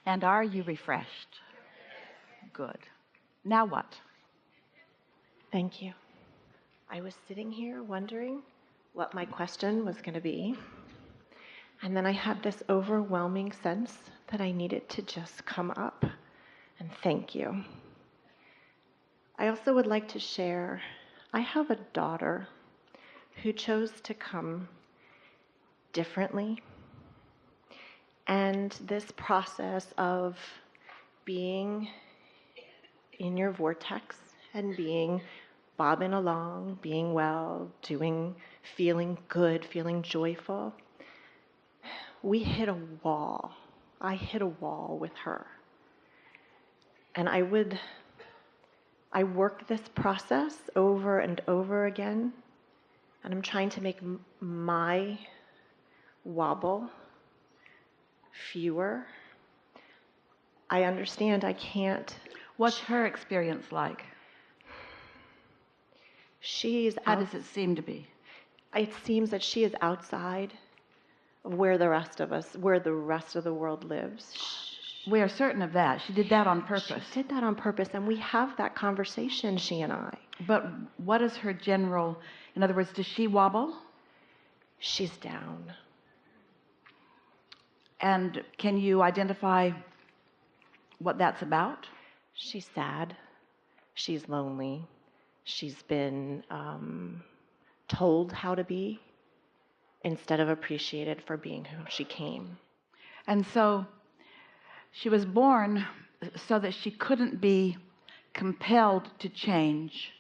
And are you refreshed? Good. Now what? Thank you. I was sitting here wondering what my question was going to be. And then I had this overwhelming sense that I needed to just come up. And thank you. I also would like to share, I have a daughter who chose to come differently. And this process of being in your vortex and being bobbing along, being well, feeling good, feeling joyful, we hit a wall. I hit a wall with her. And I work this process over and over again, and I'm trying to make my wobble fewer. I understand I can't. What's her experience like? How does it seem to be? It seems that she is outside of where the rest of the world lives. We are certain of that. She did that on purpose. She did that on purpose, and we have that conversation, she and I. But what is her general, in other words, does she wobble? She's down. And can you identify what that's about? She's sad. She's lonely. She's been told how to be instead of appreciated for being who she came. And so she was born so that she couldn't be compelled to change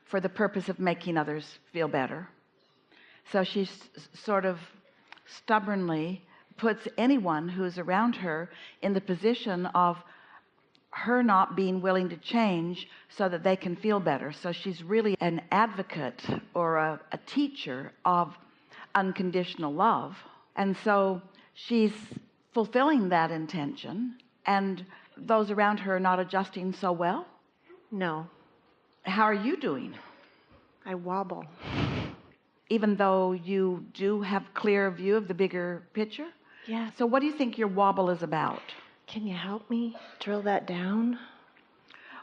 for the purpose of making others feel better. So she sort of stubbornly puts anyone who's around her in the position of her not being willing to change so that they can feel better. So she's really an advocate or a teacher of unconditional love. And so she's fulfilling that intention, and those around her are not adjusting so well? No. How are you doing? I wobble. Even though you do have clear view of the bigger picture? Yeah. So what do you think your wobble is about? Can you help me drill that down?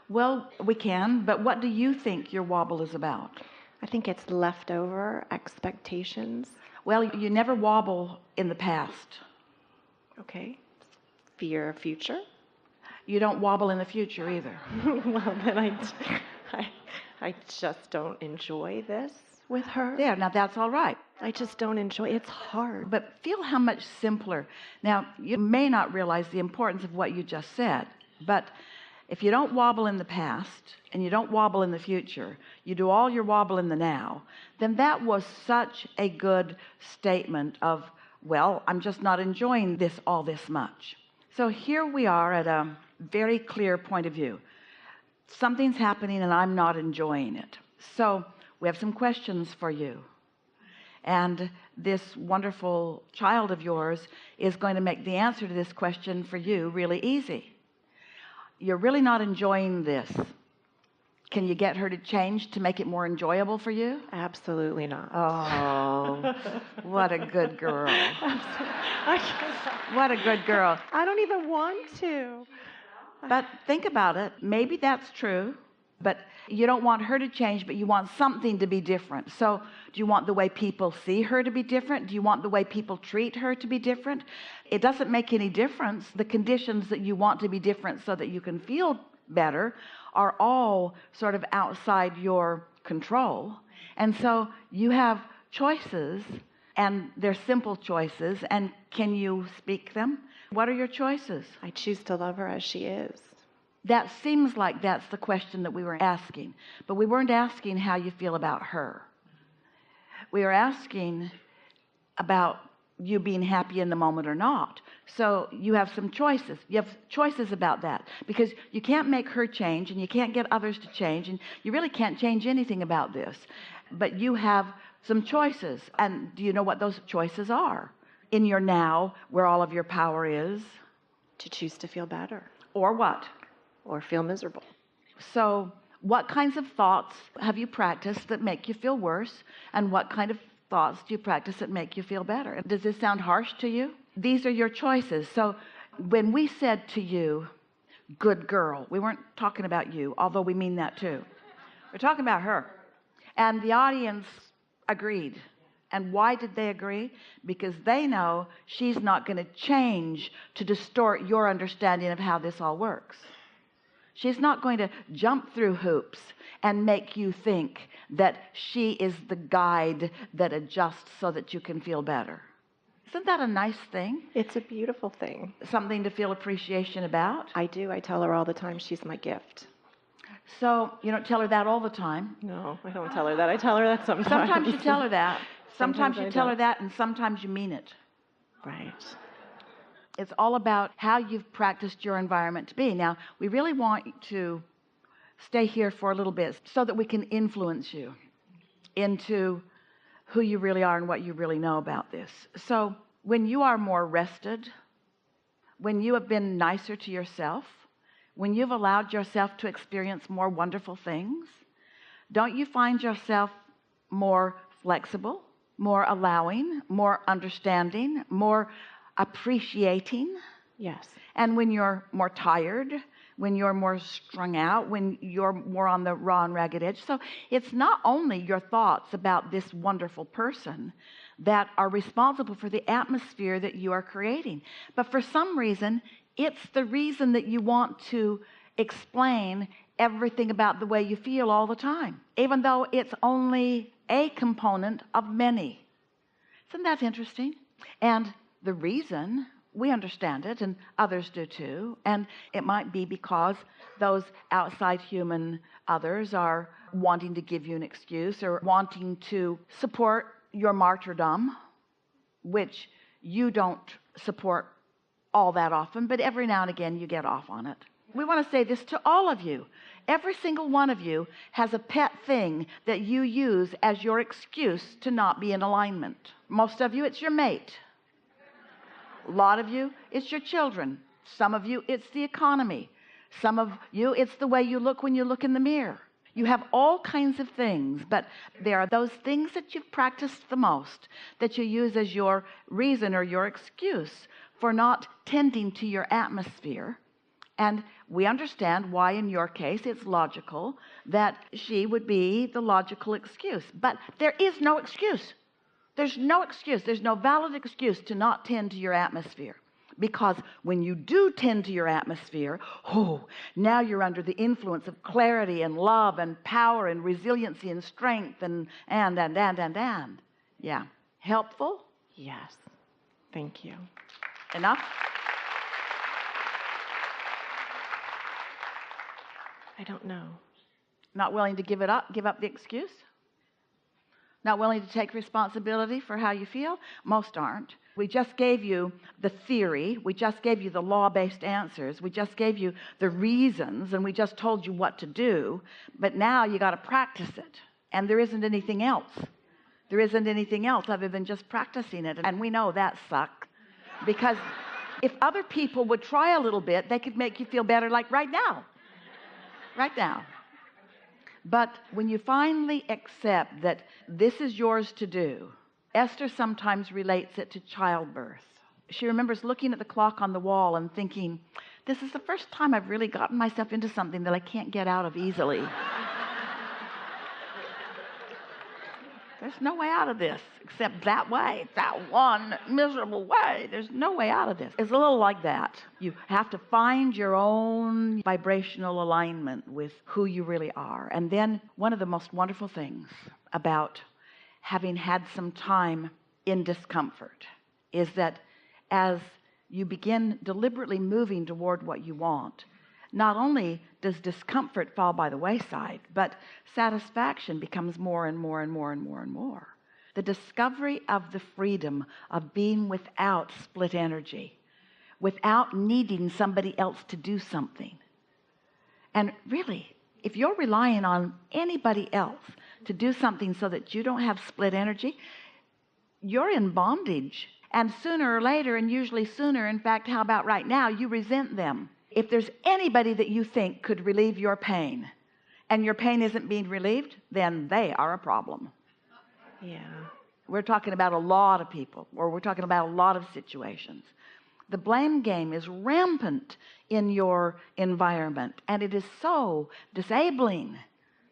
Well, we can, but what do you think your wobble is about? I think it's leftover expectations. Well, you never wobble in the past. Okay. Fear of future? You don't wobble in the future either. Well, then I just don't enjoy this with her. There, now that's all right. I just don't enjoy it. It's hard. But feel how much simpler. Now, you may not realize the importance of what you just said, but if you don't wobble in the past and you don't wobble in the future, you do all your wobble in the now, then that was such a good statement of, well, I'm just not enjoying this all this much. So here we are at a very clear point of view. Something's happening and I'm not enjoying it. So we have some questions for you. And this wonderful child of yours is going to make the answer to this question for you really easy. You're really not enjoying this. Can you get her to change to make it more enjoyable for you? Absolutely not. Oh, what a good girl. What a good girl. I don't even want to. But think about it. Maybe that's true, but you don't want her to change, but you want something to be different. So do you want the way people see her to be different? Do you want the way people treat her to be different? It doesn't make any difference. The conditions that you want to be different so that you can feel better are all sort of outside your control. And so you have choices, and they're simple choices. And can you speak them? What are your choices? I choose to love her as she is. That seems like that's the question that we were asking, but we weren't asking how you feel about her. We were asking about you being happy in the moment or not. So you have some choices. You have choices about that, because you can't make her change and you can't get others to change, and you really can't change anything about this. But you have some choices. And do you know what those choices are? In your now, where all of your power is. To choose to feel better. Or what? Or feel miserable. So what kinds of thoughts have you practiced that make you feel worse? And what kind of thoughts do you practice that make you feel better? Does this sound harsh to you? These are your choices. So when we said to you, good girl, we weren't talking about you, although we mean that too. We're talking about her. And the audience agreed. And why did they agree? Because they know she's not going to change to distort your understanding of how this all works. She's not going to jump through hoops and make you think that she is the guide that adjusts so that you can feel better. Isn't that a nice thing? It's a beautiful thing. Something to feel appreciation about? I do. I tell her all the time she's my gift. So you don't tell her that all the time? No, I don't tell her that. I tell her that sometimes. Sometimes you tell her that. Sometimes you I tell her don't. that, and sometimes you mean it. Right. It's all about how you've practiced your environment to be. Now, we really want you to stay here for a little bit so that we can influence you into who you really are and what you really know about this. So when you are more rested, when you have been nicer to yourself, when you've allowed yourself to experience more wonderful things, don't you find yourself more flexible, more allowing, more understanding, more appreciating? Yes. And when you're more tired, when you're more strung out, when you're more on the raw and ragged edge. So it's not only your thoughts about this wonderful person that are responsible for the atmosphere that you are creating, but for some reason, it's the reason that you want to explain everything about the way you feel all the time, even though it's only a component of many. Isn't that interesting? And the reason, we understand it, and others do too, and it might be because those outside human others are wanting to give you an excuse or wanting to support your martyrdom, which you don't support all that often, but every now and again you get off on it. We want to say this to all of you. Every single one of you has a pet thing that you use as your excuse to not be in alignment. Most of you, it's your mate. A lot of you, it's your children. Some of you, it's the economy. Some of you, it's the way you look when you look in the mirror. You have all kinds of things, but there are those things that you've practiced the most that you use as your reason or your excuse for not tending to your atmosphere. And we understand why in your case it's logical that she would be the logical excuse. But there is no excuse. There's no excuse. There's no valid excuse to not tend to your atmosphere. Because when you do tend to your atmosphere, now you're under the influence of clarity and love and power and resiliency and strength and. Yeah. Helpful? Yes. Thank you. Enough? I don't know. Not willing to give up the excuse? Not willing to take responsibility for how you feel? Most aren't. We just gave you the theory. We just gave you the law-based answers. We just gave you the reasons, and we just told you what to do. But now you got to practice it. And there isn't anything else. There isn't anything else other than just practicing it. And we know that sucks. Because if other people would try a little bit, they could make you feel better like right now. Right now. But when you finally accept that this is yours to do, Esther sometimes relates it to childbirth. She remembers looking at the clock on the wall and thinking, this is the first time I've really gotten myself into something that I can't get out of easily. There's no way out of this except that way, that one miserable way. There's no way out of this. It's a little like that. You have to find your own vibrational alignment with who you really are. And then one of the most wonderful things about having had some time in discomfort is that as you begin deliberately moving toward what you want, not only does discomfort fall by the wayside, but satisfaction becomes more and more and more and more and more. The discovery of the freedom of being without split energy, without needing somebody else to do something. And really, if you're relying on anybody else to do something so that you don't have split energy, you're in bondage. And sooner or later, and usually sooner, in fact, how about right now, you resent them. If there's anybody that you think could relieve your pain, and your pain isn't being relieved, then they are a problem. Yeah. We're talking about a lot of people, or we're talking about a lot of situations. The blame game is rampant in your environment, and it is so disabling.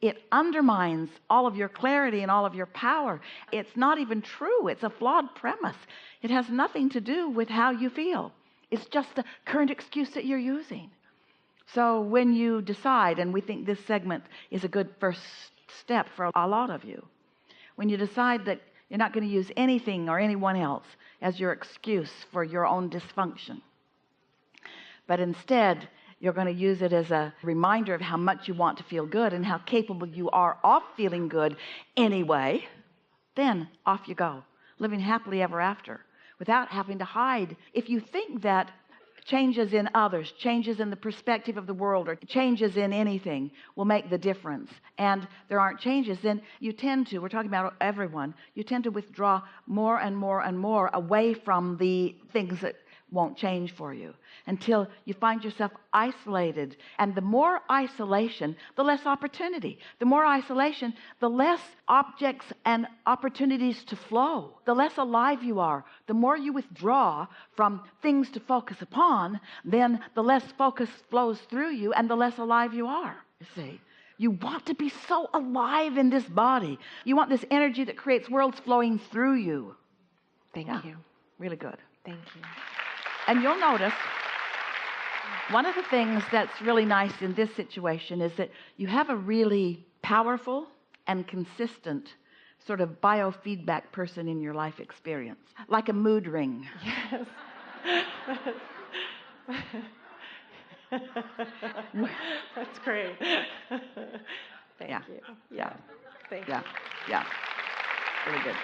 It undermines all of your clarity and all of your power. It's not even true. It's a flawed premise. It has nothing to do with how you feel. It's just the current excuse that you're using. So when you decide, and we think this segment is a good first step for a lot of you, when you decide that you're not going to use anything or anyone else as your excuse for your own dysfunction, but instead you're going to use it as a reminder of how much you want to feel good and how capable you are of feeling good anyway, then off you go, living happily ever after without having to hide. If you think that changes in others, changes in the perspective of the world, or changes in anything will make the difference, and there aren't changes, then you tend to, we're talking about everyone, you tend to withdraw more and more and more away from the things that won't change for you until you find yourself isolated. And the more isolation, the less opportunity. The more isolation, the less objects and opportunities to flow. The less alive you are. The more you withdraw from things to focus upon, then the less focus flows through you and the less alive you are. You see, you want to be so alive in this body. You want this energy that creates worlds flowing through you. Thank you. Really good. Thank you. And you'll notice one of the things that's really nice in this situation is that you have a really powerful and consistent sort of biofeedback person in your life experience, like a mood ring. Yes. That's great. Thank you. Yeah. Thank Yeah. you. Yeah. Really good.